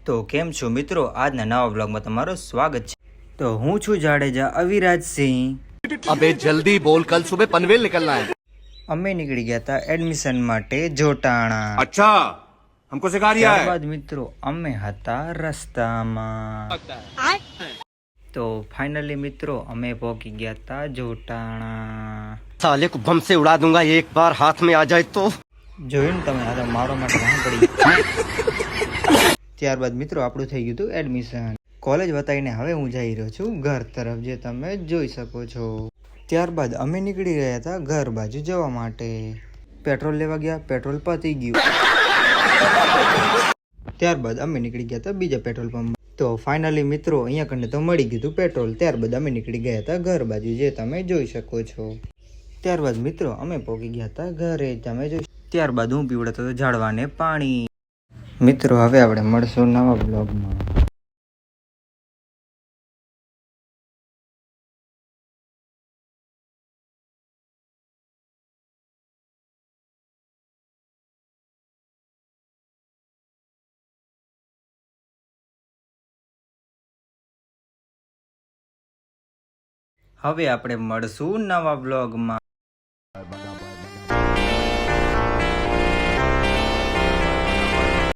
તો કેમ છો મિત્રો, આજના નવા બ્લોગમાં તમારું સ્વાગત છે। તો હું છું જાડેજા અવિરાજસિંહ। अबे जल्दी बोल, कल सुबह पनवेल निकलना है। અમે નીકળી ગયા હતા એડમિશન માટે જોટાણા। अच्छा, हमको सिखा रिया है। ત્યારબાદ મિત્રો અમે હતા રસ્તામાં। તો ફાઇનલી મિત્રો અમે પહોંચી ગયા હતા જોટાણા। साले को बम से उड़ा दूंगा एक बार हाथ में आ जाए तो। જોયું ને તમે, આ તો મારો માટે વાહ પડી। ત્યારબાદ મિત્રો આપણું થઈ ગયું હતું એડમિશન। કોલેજ બતાવીને હવે હું જઈ રહ્યો છું ઘર તરફ, જે તમે જોઈ શકો છો। ત્યારબાદ અમે નીકળી રહ્યા હતા ઘર બાજુ જવા માટે। પેટ્રોલ લેવા ગયા, પેટ્રોલ પતી ગયું। ત્યારબાદ અમે નીકળી ગયા હતા બીજા પેટ્રોલ પંપ। તો ફાઇનલી મિત્રો અહીંયા કને તો મળી ગયું હતું પેટ્રોલ। ત્યારબાદ અમે નીકળી ગયા હતા ઘર બાજુ, જે તમે જોઈ શકો છો। ત્યારબાદ મિત્રો અમે પહોંચી ગયા હતા ઘરે, તમે જોઈ। ત્યારબાદ હું પીવડાતો હતો ઝાડવાને પાણી। મિત્રો હવે આપણે મળશું નવા બ્લોગમાં। હવે આપણે મળશું નવા બ્લોગમાં।